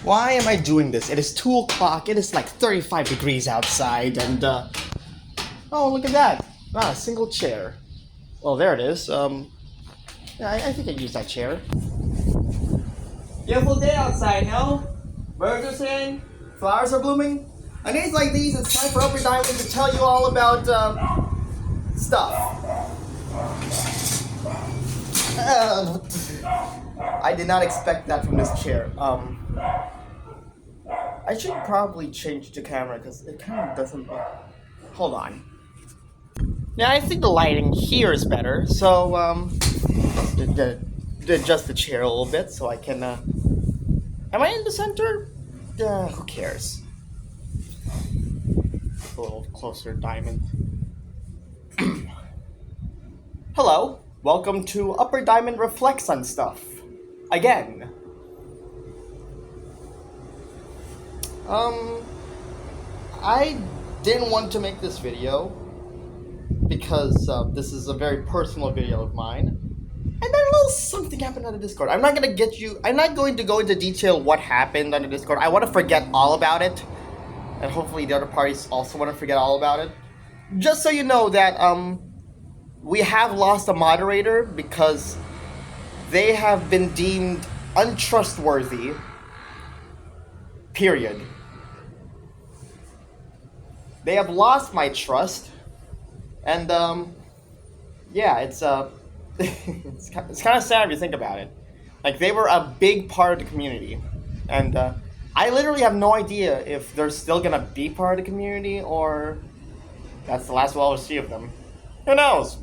Why am I doing this? It is 2 o'clock, it is like 35 degrees outside, and oh, look at that. Ah, a single chair. Well, there it is. Yeah, I think I used that chair. Beautiful day outside, no? Birds are singing, flowers are blooming. On days like these, it's time for Upper Diamond to tell you all about, stuff. I did not expect that from this chair. I should probably change the camera because it kind of doesn't look... Hold on. Yeah, I think the lighting here is better, so, adjust the chair a little bit so I can, Am I in the center? Who cares? A little closer, Diamond. Hello, welcome to Upper Diamond Reflects on Stuff. Again. I didn't want to make this video because this is a very personal video of mine. And then a little something happened on the Discord. I'm not going to go into detail what happened on the Discord. I want to forget all about it. And hopefully the other parties also want to forget all about it. Just so you know that we have lost a moderator because they have been deemed untrustworthy. Period. They have lost my trust. And yeah, it's it's kind of sad if you think about it. Like, they were a big part of the community, and I literally have no idea if they're still gonna be part of the community or that's the last we'll ever see of them. Who knows?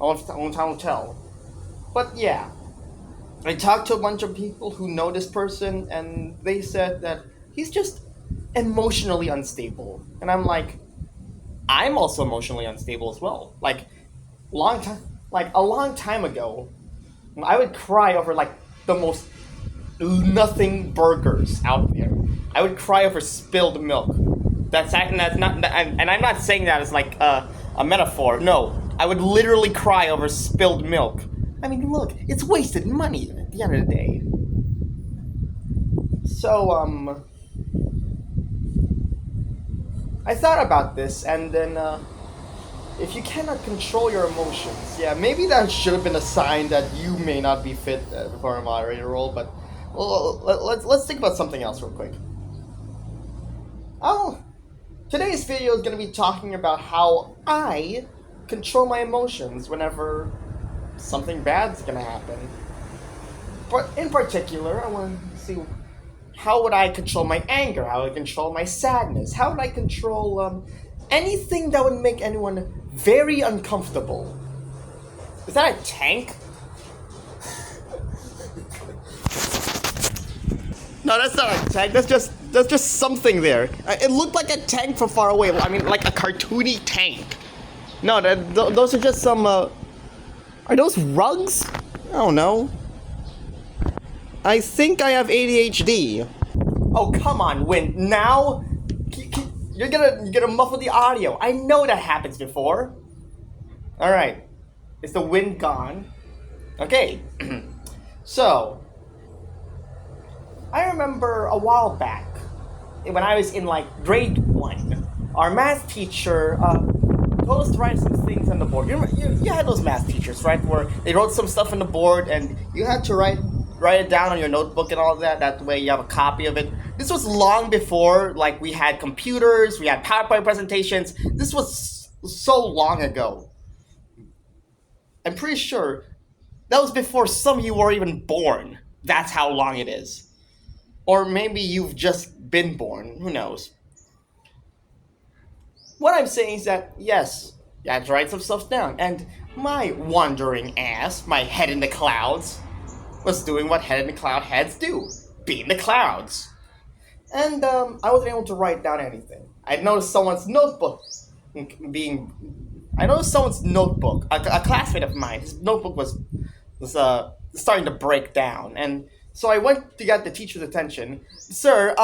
Only time will tell. But yeah, I talked to a bunch of people who know this person, and they said that he's just emotionally unstable, and I'm like, I'm also emotionally unstable as well. Like, a long time ago, I would cry over like the most nothing burgers out there. I would cry over spilled milk. That's not, and I'm not saying that as like a metaphor. No, I would literally cry over spilled milk. I mean, look, it's wasted money at the end of the day. So I thought about this, and then if you cannot control your emotions, yeah, maybe that should have been a sign that you may not be fit for a moderator role. But well, let's think about something else real quick. Oh, today's video is going to be talking about how I control my emotions whenever something bad's going to happen. But in particular, I want to see how would I control my anger, how would I control my sadness, how would I control anything that would make anyone very uncomfortable. Is that a tank? No, that's not a tank. That's just something there. It looked like a tank from far away. I mean, like a cartoony tank. No, those are just some. Are those rugs? I don't know. I think I have ADHD. Oh, come on, Win. Now you're gonna muffle the audio. I know that happens before. All right, is the wind gone? Okay. So I remember a while back when I was in like grade 1, our math teacher told us to write some things on the board. You had those math teachers, right, where they wrote some stuff on the board and you had to write it down on your notebook and all that. That way you have a copy of it. This was long before, like, we had computers, we had PowerPoint presentations. This was so long ago. I'm pretty sure that was before some of you were even born. That's how long it is. Or maybe you've just been born. Who knows? What I'm saying is that, yes, you had to write some stuff down. And my wandering ass, my head in the clouds, was doing what head in the cloud heads do. Be in the clouds. And I wasn't able to write down anything. I noticed someone's notebook a classmate of mine, his notebook was starting to break down. And so I went to get the teacher's attention. Sir,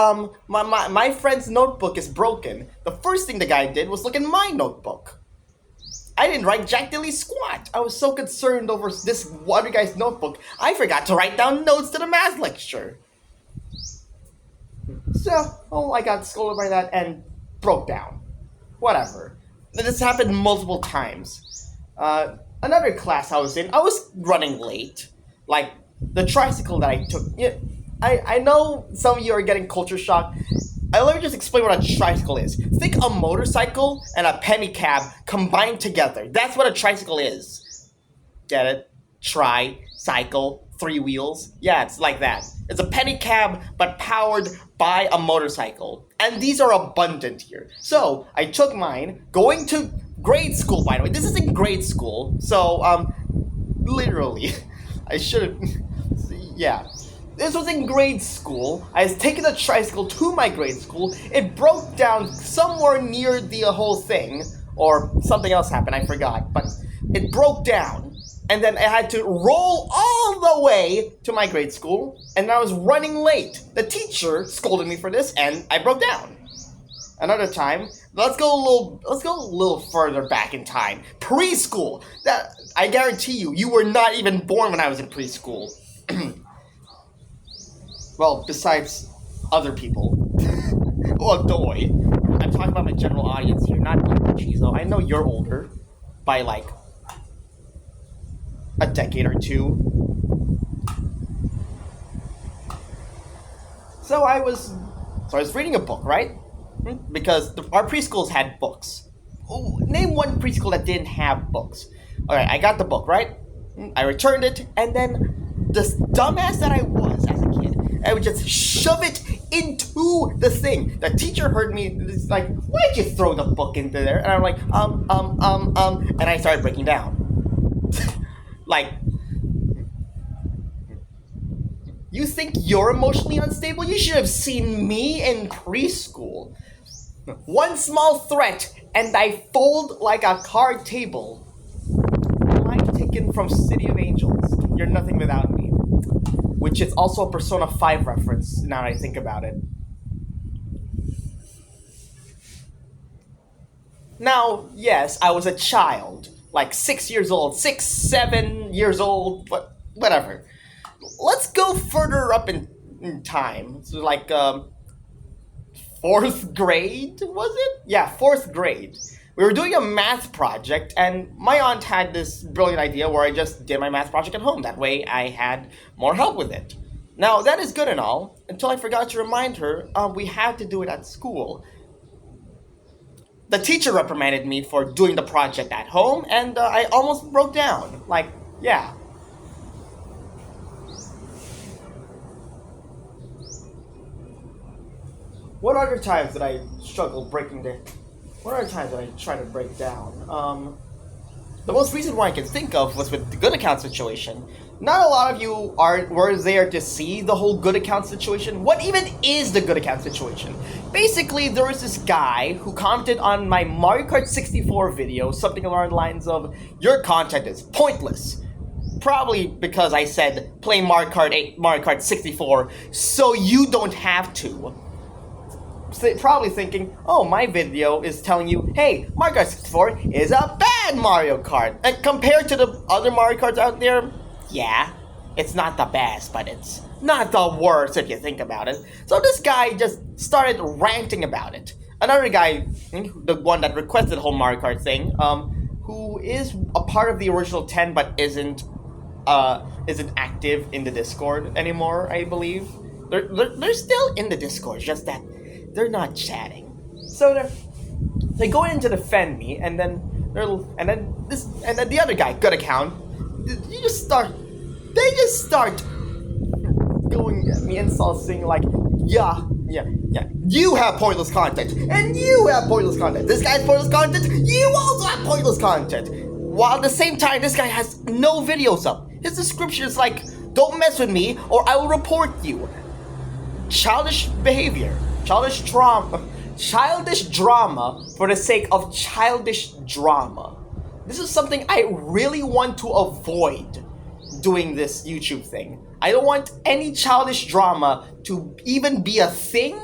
my friend's notebook is broken. The first thing the guy did was look in my notebook. I didn't write jack dilly squat. I was so concerned over this one guy's notebook, I forgot to write down notes to the math lecture. So, oh, I got scolded by that and broke down. Whatever. This happened multiple times. Another class I was in, I was running late. Like, the tricycle that I took. Yeah, I know some of you are getting culture shock. Let me just explain what a tricycle is. Think a motorcycle and a penny cab combined together. That's what a tricycle is. Get it? Cycle, 3 wheels. Yeah, it's like that. It's a penny cab, but powered by a motorcycle. And these are abundant here. So, I took mine, going to grade school, by the way. This is in grade school. So, literally. I should have... Yeah. This was in grade school. I was taking a tricycle to my grade school. It broke down somewhere near the whole thing. Or something else happened, I forgot. But it broke down. And then I had to roll all the way to my grade school. And I was running late. The teacher scolded me for this, and I broke down. Another time, let's go a little further back in time. Preschool. That I guarantee you, you were not even born when I was in preschool. Well, besides other people. Well, doy. I'm talking about my general audience here, not you, Chizo. I know you're older by like a decade or two. So I was reading a book, right? Because our preschools had books. Oh, name one preschool that didn't have books. Alright, I got the book, right? I returned it, and then this dumbass that I was as a kid, I would just shove it into the thing. The teacher heard me, it's like, why'd you throw the book into there? And I'm like, and I started breaking down. Like, you think you're emotionally unstable? You should have seen me in preschool. One small threat, and I fold like a card table. Line taken from City of Angels. You're nothing without me. Which is also a Persona 5 reference, now that I think about it. Now, yes, I was a child. Like 6 years old, 6, 7 years old, but whatever. Let's go further up in time. So like, 4th grade, was it? Yeah, 4th grade. We were doing a math project, and my aunt had this brilliant idea where I just did my math project at home. That way I had more help with it. Now, that is good and all, until I forgot to remind her we had to do it at school. The teacher reprimanded me for doing the project at home, and I almost broke down. Like, yeah. What other times did I struggle breaking down? What other times did I try to break down? The most recent one I can think of was with the good account situation. Not a lot of you were there to see the whole good account situation. What even is the good account situation? Basically, there was this guy who commented on my Mario Kart 64 video, something along the lines of, your content is pointless. Probably because I said, play Mario Kart 64, so you don't have to. Probably thinking, oh, my video is telling you, hey, Mario Kart 64 is a bad Mario Kart. And compared to the other Mario Karts out there, yeah, it's not the best, but it's not the worst if you think about it. So this guy just started ranting about it. Another guy, the one that requested the whole Mario Kart thing, who is a part of the original 10 but isn't active in the Discord anymore, I believe. They're still in the Discord, just that they're not chatting. So they go in to defend me, and then the other guy, good account, they just start going at me insulting like, yeah, you have pointless content, and you have pointless content. This guy has pointless content, you also have pointless content. While at the same time, this guy has no videos up. His description is like, don't mess with me or I will report you. Childish behavior. Childish drama for the sake of childish drama. This is something I really want to avoid doing this YouTube thing. I don't want any childish drama to even be a thing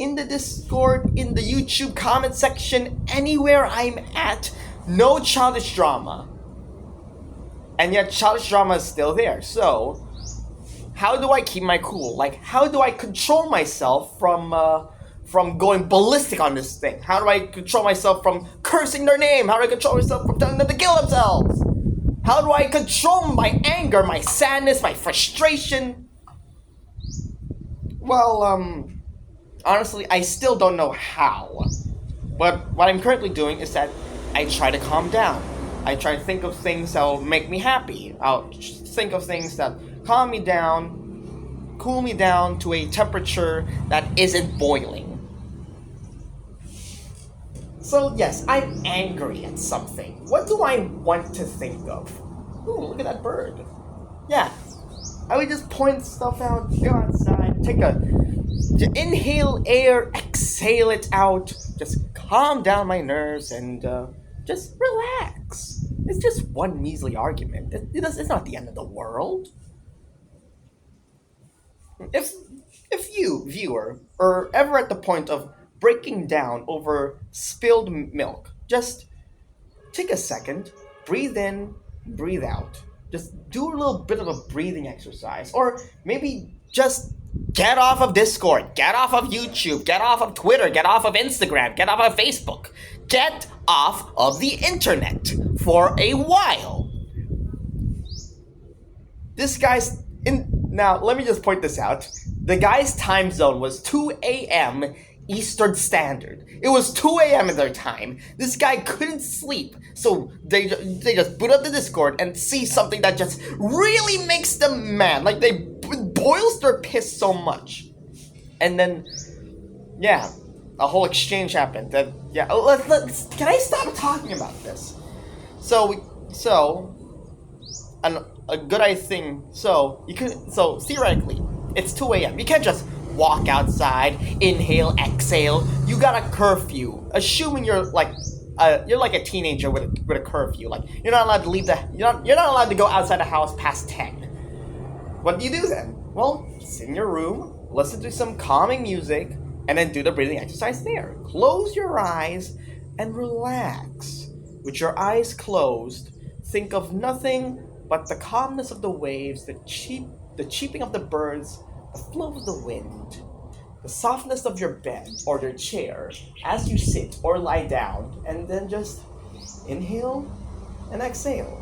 in the Discord, in the YouTube comment section, anywhere I'm at. No childish drama. And yet childish drama is still there. So, how do I keep my cool? Like, how do I control myself from going ballistic on this thing? How do I control myself from cursing their name? How do I control myself from telling them to kill themselves? How do I control my anger, my sadness, my frustration? Well, honestly, I still don't know how. But what I'm currently doing is that I try to calm down. I try to think of things that will make me happy. I'll think of things that calm me down, cool me down to a temperature that isn't boiling. So yes, I'm angry at something. What do I want to think of? Ooh, look at that bird. Yeah, I would just point stuff out, go outside, inhale air, exhale it out, just calm down my nerves and just relax. It's just one measly argument. It's not the end of the world. If if you, viewer, are ever at the point of breaking down over spilled milk, just take a second, breathe in, breathe out. Just do a little bit of a breathing exercise. Or maybe just get off of Discord, get off of YouTube, get off of Twitter, get off of Instagram, get off of Facebook. Get off of the internet for a while. This guy's in. Now, let me just point this out. The guy's time zone was 2 a.m. Eastern Standard. It was 2 a.m. in their time. This guy couldn't sleep, so they just boot up the Discord and see something that just really makes them mad. Like, boils their piss so much. And then, yeah, a whole exchange happened. That yeah, let's can I stop talking about this? A good thing. So theoretically, it's 2 a.m. You can't just walk outside, inhale, exhale. You got a curfew. Assuming you're like a teenager with a curfew. Like, you're not allowed to leave you're not allowed to go outside the house past 10. What do you do then? Well, sit in your room, listen to some calming music, and then do the breathing exercise there. Close your eyes and relax. With your eyes closed, think of nothing but the calmness of the waves, the cheeping of the birds, the flow of the wind, the softness of your bed or your chair as you sit or lie down, and then just inhale and exhale.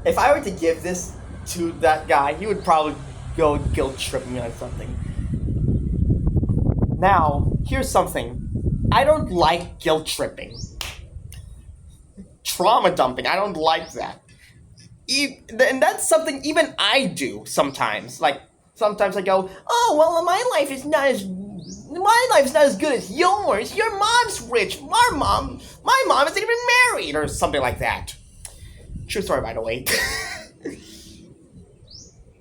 If I were to give this to that guy, he would probably go guilt trip me on something. Now, here's something. I don't like guilt tripping. Trauma dumping, I don't like that. And that's something even I do sometimes. Like, sometimes I go, oh, well, my life's not as good as yours. Your mom's rich. My mom isn't even married, or something like that. True story, by the way.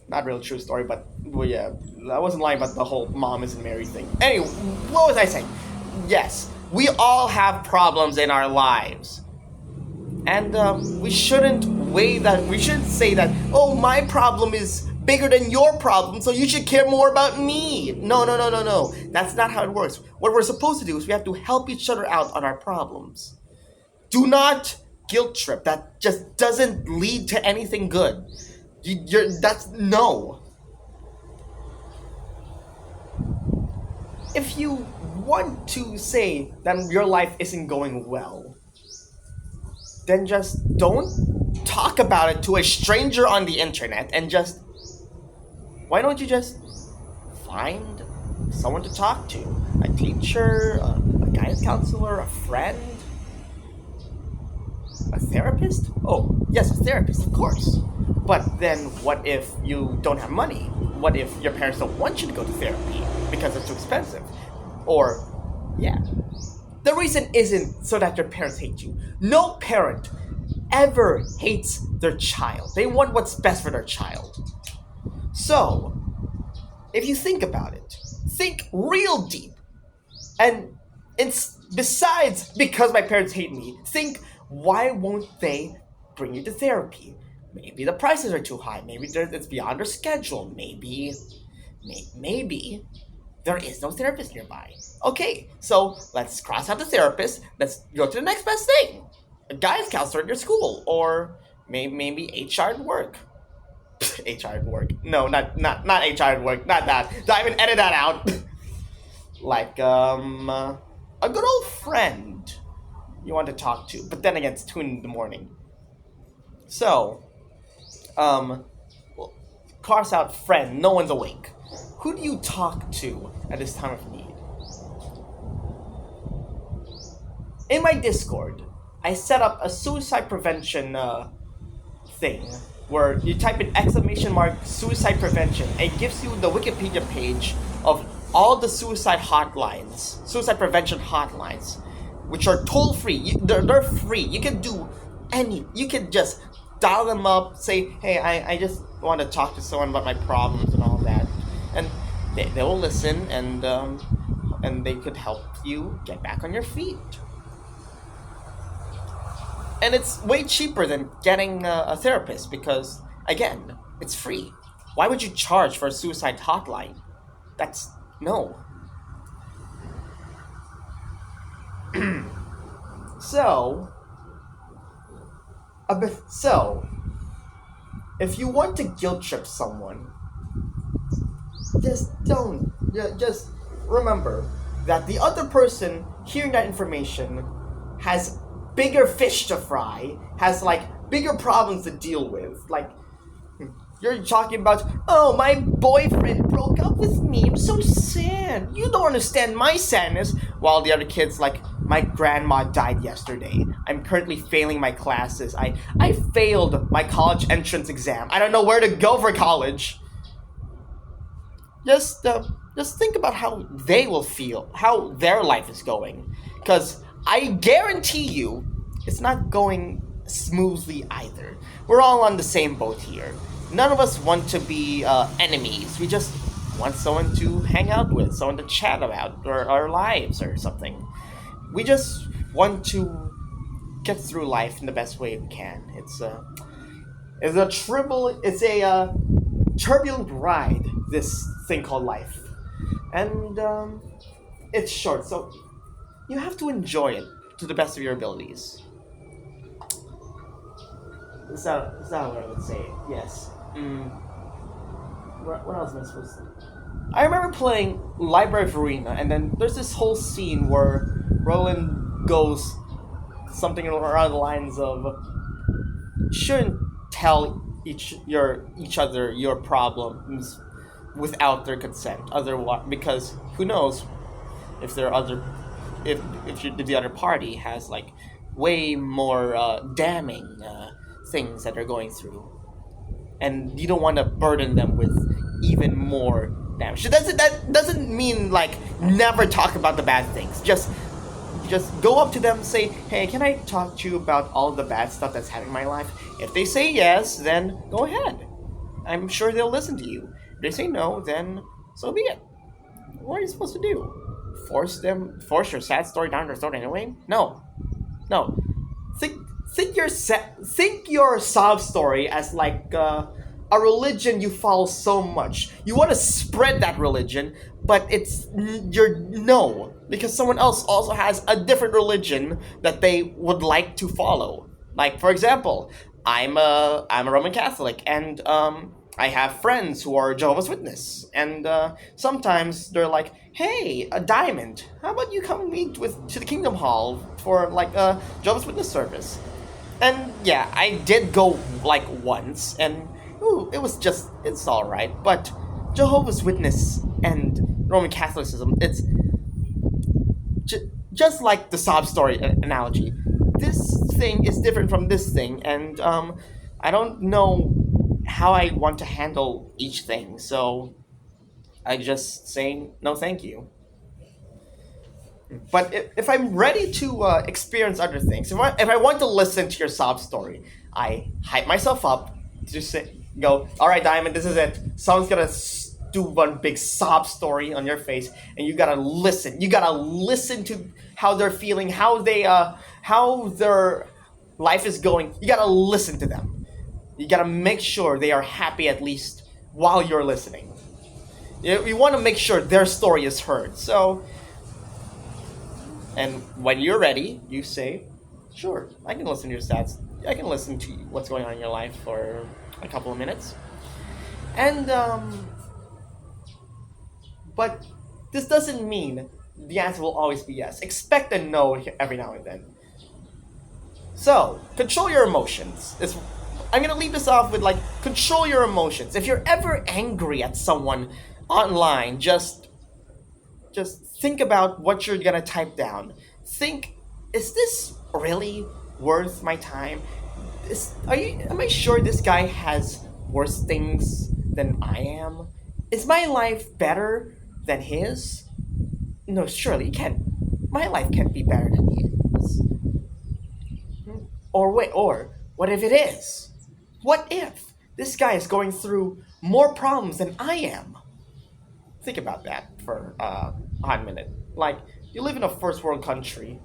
Not real true story, but well, yeah, I wasn't lying about the whole mom isn't married thing. Anyway, what was I saying? Yes, we all have problems in our lives. And we shouldn't we shouldn't say that, oh, my problem is bigger than your problem, so you should care more about me. No. That's not how it works. What we're supposed to do is we have to help each other out on our problems. Do not guilt trip. That just doesn't lead to anything good. No. If you want to say that your life isn't going well, then just don't talk about it to a stranger on the internet, and why don't you just find someone to talk to? A teacher, a guidance counselor, a friend, a therapist? Oh, yes, a therapist, of course. But then what if you don't have money? What if your parents don't want you to go to therapy because it's too expensive? Or, yeah. The reason isn't so that your parents hate you. No parent ever hates their child. They want what's best for their child. So, if you think about it, think real deep. And besides, because my parents hate me, think, why won't they bring you to therapy? Maybe the prices are too high. Maybe it's beyond their schedule. Maybe there is no therapist nearby. Okay, so let's cross out the therapist. Let's go to the next best thing. A guidance counselor at your school, or Maybe HR at work. HR at work. No, not HR at work. Not that. Diamond, edit that out. Like a good old friend you want to talk to. But then again, it's 2 in the morning. So, um, well, cars out friend. No one's awake. Who do you talk to at this time of need? In my Discord, I set up a suicide prevention thing where you type in exclamation mark suicide prevention. It gives you the Wikipedia page of all the suicide prevention hotlines, which are toll free. They're free. You can do you can just dial them up, say, hey, I just want to talk to someone about my problems and all that. And they will listen and they could help you get back on your feet. And it's way cheaper than getting a therapist because, again, it's free. Why would you charge for a suicide hotline? That's no. So, so, if you want to guilt trip someone, just don't. Just remember that the other person hearing that information has bigger fish to fry, has like bigger problems to deal with. Like, you're talking about, oh, my boyfriend broke up with me, I'm so sad. You don't understand my sadness. While the other kid's like, my grandma died yesterday. I'm currently failing my classes. I failed my college entrance exam. I don't know where to go for college. Just think about how they will feel, how their life is going. Because I guarantee you, it's not going smoothly either. We're all on the same boat here. None of us want to be enemies. We just want someone to hang out with, someone to chat about our lives or something. We just want to get through life in the best way we can. It's a turbulent ride, this thing called life. And it's short, so you have to enjoy it to the best of your abilities. Is that what I would say? Yes. What else am I supposed to? I remember playing Library of Arena, and then there's this whole scene where Roland goes something around the lines of, "You shouldn't tell each other your problems without their consent, otherwise, because who knows if there are other if the other party has like way more damning things that they're going through, and you don't want to burden them with even more damage. That doesn't mean like never talk about the bad things. Just go up to them and say, hey, can I talk to you about all the bad stuff that's happening in my life? If they say yes, then go ahead. I'm sure they'll listen to you. If they say no, then so be it. What are you supposed to do? Force your sad story down their throat anyway? No. Think your sob story as like a religion you follow so much. You want to spread that religion, but because someone else also has a different religion that they would like to follow. Like, for example, I'm a Roman Catholic, and I have friends who are Jehovah's Witness, and sometimes they're like, hey, a Diamond, how about you come meet to the Kingdom Hall for like a Jehovah's Witness service? And yeah, I did go like once, and it's alright, but Jehovah's Witness and Roman Catholicism, it's just like the sob story analogy. This thing is different from this thing, and I don't know how I want to handle each thing, so I just say no thank you. But if I'm ready to experience other things, if I want to listen to your sob story, I hype myself up to go, all right, Diamond, this is it. Someone's gonna do one big sob story on your face, and you gotta listen. You gotta listen to how they're feeling, how their life is going. You gotta listen to them. You gotta make sure they are happy at least while you're listening. You want to make sure their story is heard. So, and when you're ready, you say, sure, I can listen to your I can listen to what's going on in your life for a couple of minutes. And but this doesn't mean the answer will always be yes. Expect a no every now and then. So, control your emotions. I'm gonna leave this off with like, control your emotions. If you're ever angry at someone online, just think about what you're gonna type down. Think, is this really worth my time? Am I sure this guy has worse things than I am? Is my life better than his? No, surely it can't. My life can't be better than his. Or wait, or what if it is? What if this guy is going through more problems than I am? Think about that for a hot minute. Like, you live in a first world country.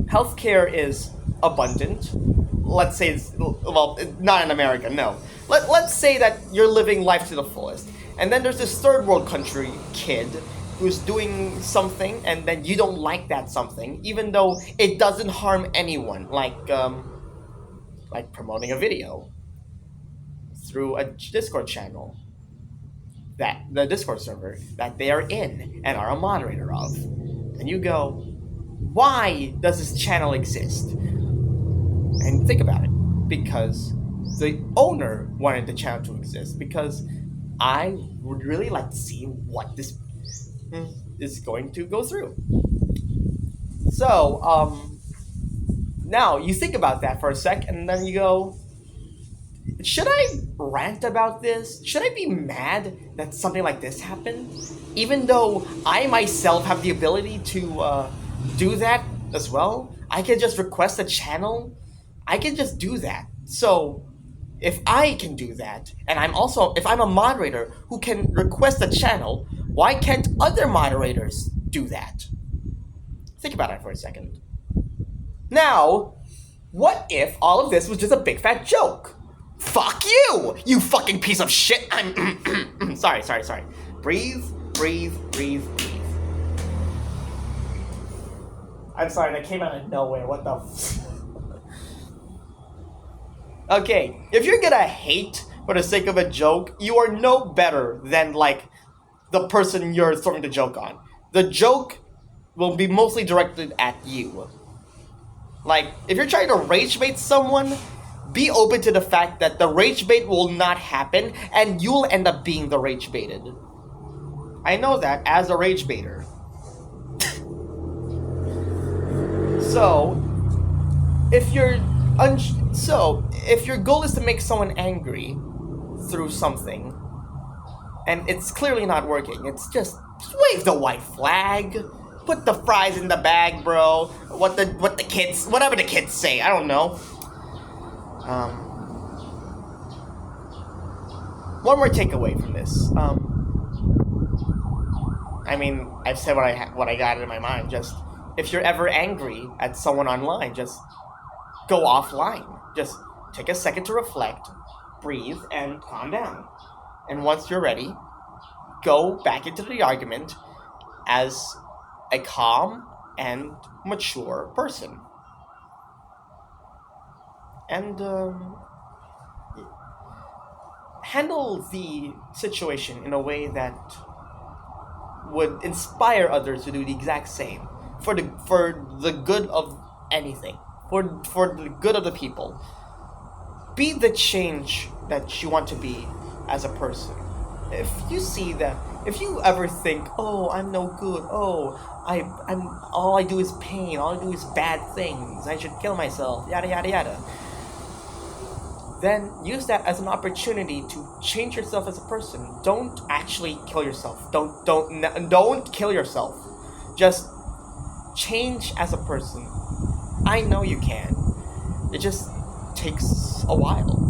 Healthcare is abundant. Let's say well, not in America, no. Let's say that you're living life to the fullest. And then there's this third world country kid who's doing something, and then you don't like that something, even though it doesn't harm anyone, like promoting a video through a Discord channel, that the Discord server that they are in and are a moderator of. And you go, why does this channel exist? And think about it. Because the owner wanted the channel to exist. Because I would really like to see what this is going to go through. So, now you think about that for a sec, and then you go, should I rant about this? Should I be mad that something like this happened? Even though I myself have the ability to do that as well? I can just request a channel. I can just do that. So, if I can do that, and if I'm a moderator who can request a channel, why can't other moderators do that? Think about it for a second. Now, what if all of this was just a big fat joke? Fuck you! You fucking piece of shit! I'm sorry. Breathe. I'm sorry, that came out of nowhere. What the Okay, if you're gonna hate for the sake of a joke, you are no better than, like, the person you're throwing the joke on. The joke will be mostly directed at you. Like, if you're trying to rage bait someone, be open to the fact that the rage bait will not happen, and you'll end up being the rage baited. I know that as a rage baiter. So, if your goal is to make someone angry through something, and it's clearly not working, it's just wave the white flag, put the fries in the bag, bro. Whatever the kids say, I don't know. One more takeaway from this. I mean, I've said what I got in my mind. Just, if you're ever angry at someone online, just go offline. Just take a second to reflect, breathe, and calm down. And once you're ready, go back into the argument as a calm and mature person. And handle the situation in a way that would inspire others to do the exact same for the good of anything, for the good of the people. Be the change that you want to be as a person. If you ever think, oh, I'm no good, oh, I'm all I do is pain, all I do is bad things, I should kill myself, yada yada yada, then use that as an opportunity to change yourself as a person. Don't actually kill yourself. Don't kill yourself. Just change as a person. I know you can. It just takes a while.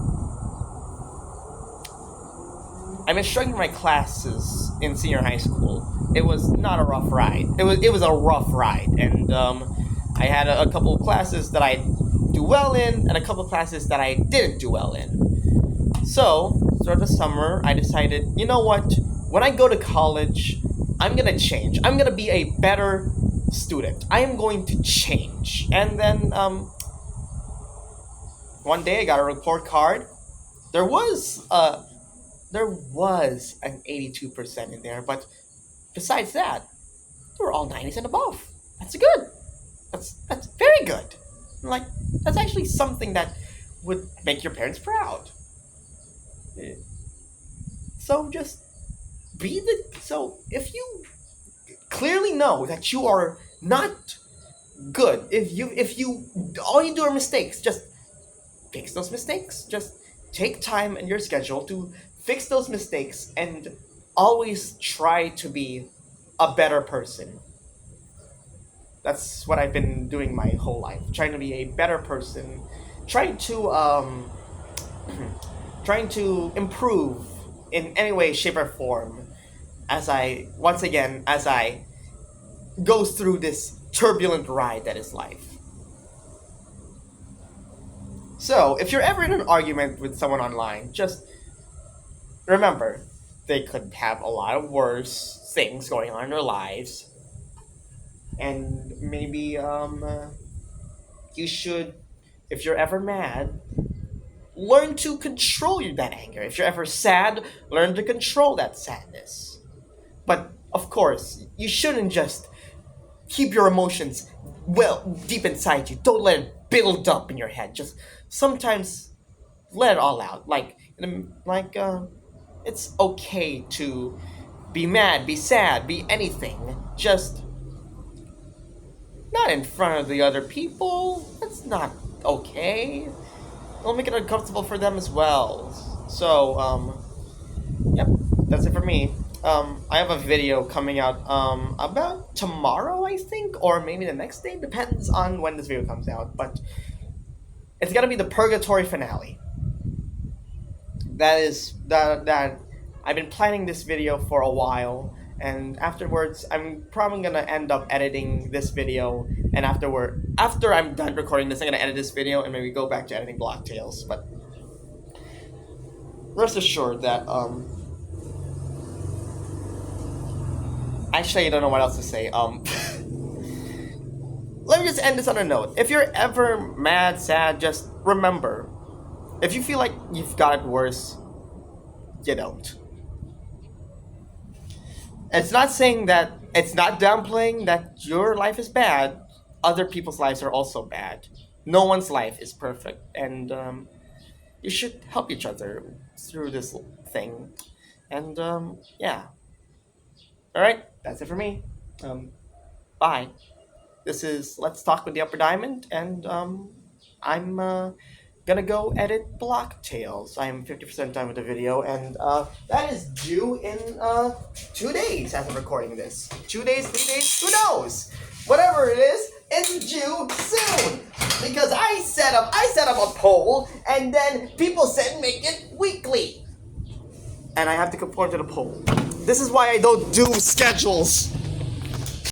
I'm instructing my classes in senior high school. It was not a rough ride. It was a rough ride, and I had a couple of classes that I do well in, and a couple of classes that I didn't do well in. So, throughout the summer, I decided, you know what? When I go to college, I'm gonna change. I'm gonna be a better student. I am going to change. And then, one day I got a report card. There was uh there was an 82% in there, but besides that, they were all 90s and above. That's good. That's very good. Like, that's actually something that would make your parents proud. Eh, So just so if you clearly know that you are not good, if you all you do are mistakes, just fix those mistakes. Just take time in your schedule to fix those mistakes and always try to be a better person. That's what I've been doing my whole life, trying to be a better person, trying to trying to improve in any way, shape, or form as I once again as I go through this turbulent ride that is life. So, if you're ever in an argument with someone online, just remember they could have a lot of worse things going on in their lives, and maybe you should, if you're ever mad, learn to control that anger. If you're ever sad, learn to control that sadness. But of course, you shouldn't just keep your emotions well deep inside you. Don't let it build up in your head. Just sometimes let it all out. It's okay to be mad, be sad, be anything. Just not in front of the other people. That's not okay. It'll make it uncomfortable for them as well. So, yep, that's it for me. I have a video coming out about tomorrow, I think, or maybe the next day. Depends on when this video comes out. But it's gonna be the Purgatory finale. That I've been planning this video for a while, and afterwards I'm probably gonna end up editing this video, and after I'm done recording this, I'm gonna edit this video and maybe go back to editing Block Tales. But rest assured that actually I don't know what else to say. Let me just end this on a note. If you're ever mad, sad, just remember, if you feel like you've got it worse, you don't. It's not saying that, it's not downplaying that your life is bad. Other people's lives are also bad. No one's life is perfect, and you should help each other through this thing. And yeah. All right, that's it for me. Bye. This is Let's Talk with the Upper Diamond, and I'm gonna go edit Block Tales. I'm 50% done with the video, and that is due in 2 days as I'm recording this. 2 days, 3 days, who knows? Whatever it is, it's due soon. Because I set up a poll, and then people said make it weekly. And I have to conform to the poll. This is why I don't do schedules.